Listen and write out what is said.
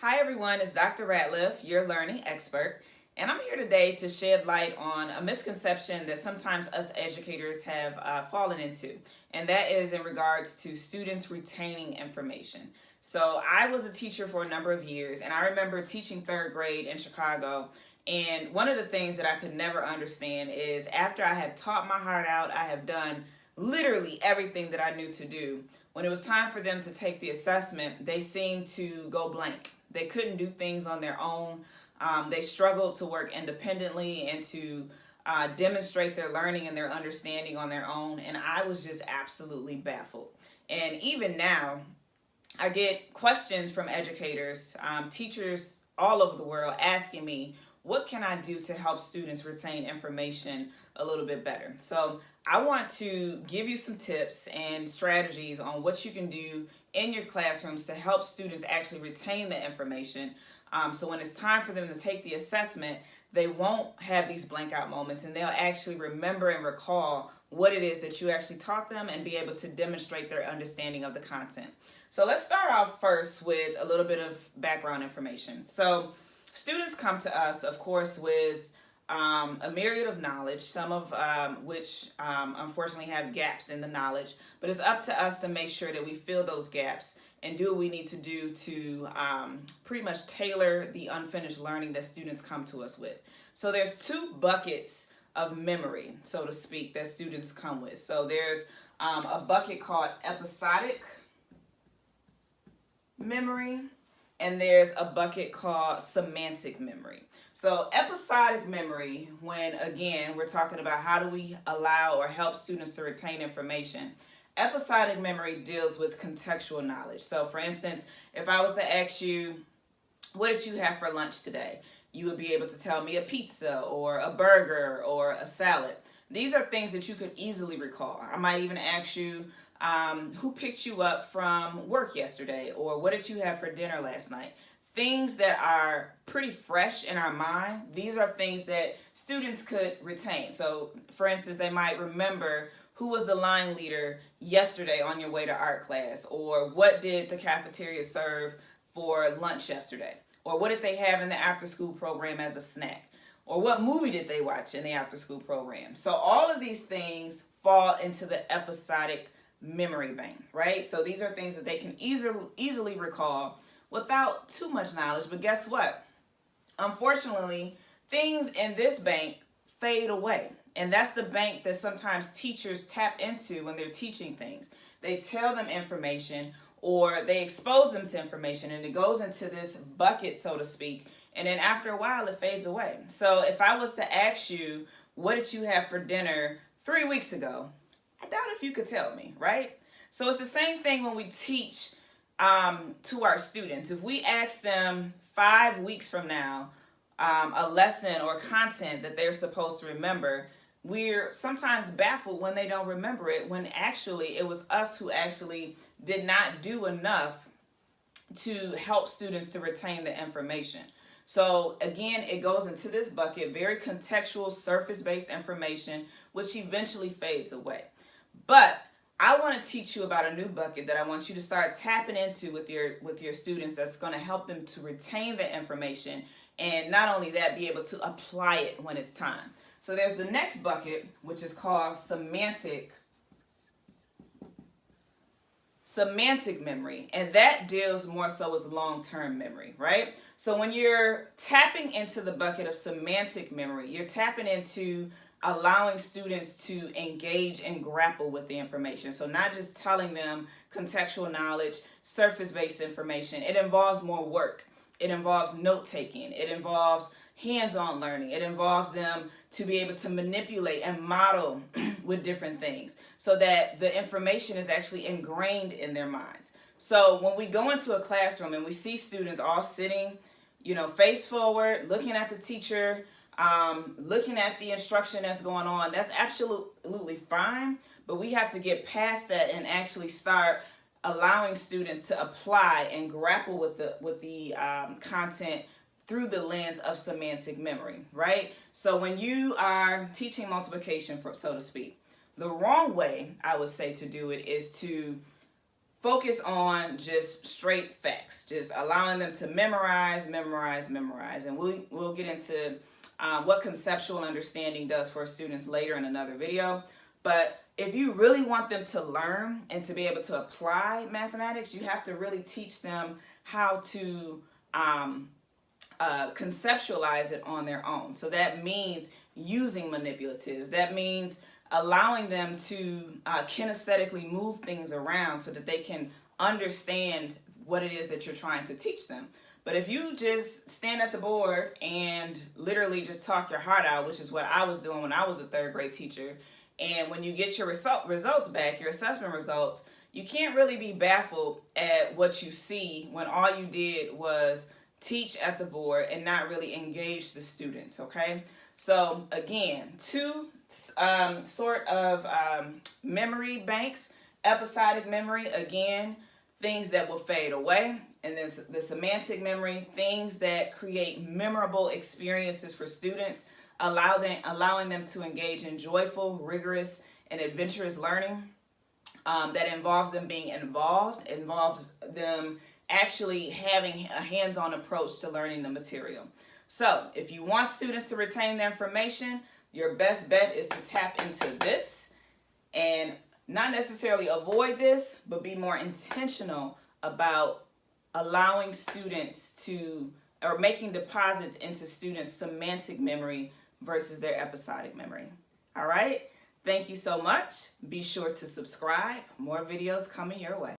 Hi everyone, it's Dr. Ratliff, your learning expert, and I'm here today to shed light on a misconception that sometimes us educators have fallen into, and that is in regards to students retaining information. So I was a teacher for a number of years, and I remember teaching third grade in Chicago, and one of the things that I could never understand is after I had taught my heart out, I have done literally everything that I knew to do. When it was time for them to take the assessment, they seemed to go blank. They couldn't do things on their own. They struggled to work independently and to demonstrate their learning and their understanding on their own. And I was just absolutely baffled. And even now, I get questions from educators, teachers all over the world asking me, what can I do to help students retain information a little bit better? So I want to give you some tips and strategies on what you can do in your classrooms to help students actually retain the information. So when it's time for them to take the assessment, they won't have these blank out moments and they'll actually remember and recall what it is that you actually taught them and be able to demonstrate their understanding of the content. So let's start off first with a little bit of background information. So students come to us, of course, with a myriad of knowledge, some of which unfortunately have gaps in the knowledge, but it's up to us to make sure that we fill those gaps and do what we need to do to pretty much tailor the unfinished learning that students come to us with. So there's two buckets of memory, so to speak, that students come with. So there's a bucket called episodic memory, and there's a bucket called semantic memory. So episodic memory, when again we're talking about how do we allow or help students to retain information, episodic memory deals with contextual knowledge. So for instance, if I was to ask you, what did you have for lunch today? You would be able to tell me a pizza or a burger or a salad. These are things that you could easily recall. I might even ask you, who picked you up from work yesterday, or what did you have for dinner last night? Things that are pretty fresh in our mind. These are things that students could retain. So for instance, they might remember who was the line leader yesterday on your way to art class, or what did the cafeteria serve for lunch yesterday, or what did they have in the after school program as a snack, or what movie did they watch in the after school program. So all of these things fall into the episodic memory bank, right? So these are things that they can easily recall without too much knowledge. But guess what? Unfortunately, things in this bank fade away. And that's the bank that sometimes teachers tap into when they're teaching things. They tell them information or they expose them to information and it goes into this bucket, so to speak. And then after a while, it fades away. So if I was to ask you, what did you have for dinner 3 weeks ago? I doubt if you could tell me, right? So it's the same thing when we teach to our students. If we ask them 5 weeks from now a lesson or content that they're supposed to remember, we're sometimes baffled when they don't remember it, when actually it was us who actually did not do enough to help students to retain the information. So again, it goes into this bucket, very contextual, surface-based information, which eventually fades away. But I want to teach you about a new bucket that I want you to start tapping into with your students that's going to help them to retain the information and not only that, be able to apply it when it's time. So there's the next bucket, which is called semantic memory, and that deals more so with long-term memory, right? So when you're tapping into the bucket of semantic memory, you're tapping into allowing students to engage and grapple with the information. So not just telling them contextual knowledge, surface-based information. It involves more work. It involves note-taking. It involves hands-on learning. It involves them to be able to manipulate and model with different things so that the information is actually ingrained in their minds. So when we go into a classroom and we see students all sitting, face forward, looking at the teacher, looking at the instruction that's going on, that's absolutely fine, but we have to get past that and actually start allowing students to apply and grapple with the content through the lens of semantic memory, right? So when you are teaching multiplication, so to speak, the wrong way, I would say, to do it is to focus on just straight facts, just allowing them to memorize, and we'll get into what conceptual understanding does for students later in another video. But if you really want them to learn and to be able to apply mathematics, you have to really teach them how to conceptualize it on their own. So that means using manipulatives. That means allowing them to kinesthetically move things around so that they can understand what it is that you're trying to teach them. But if you just stand at the board and literally just talk your heart out, which is what I was doing when I was a third grade teacher, and when you get your results back, your assessment results, you can't really be baffled at what you see when all you did was teach at the board and not really engage the students, okay? So again, two sort of memory banks. Episodic memory, again, things that will fade away. And then the semantic memory, things that create memorable experiences for students, allowing them to engage in joyful, rigorous, and adventurous learning that involves them being involved, involves them actually having a hands-on approach to learning the material. So if you want students to retain their information, your best bet is to tap into this and not necessarily avoid this, but be more intentional about allowing students to, or making deposits into students' semantic memory versus their episodic memory. All right? Thank you so much. Be sure to subscribe. More videos coming your way.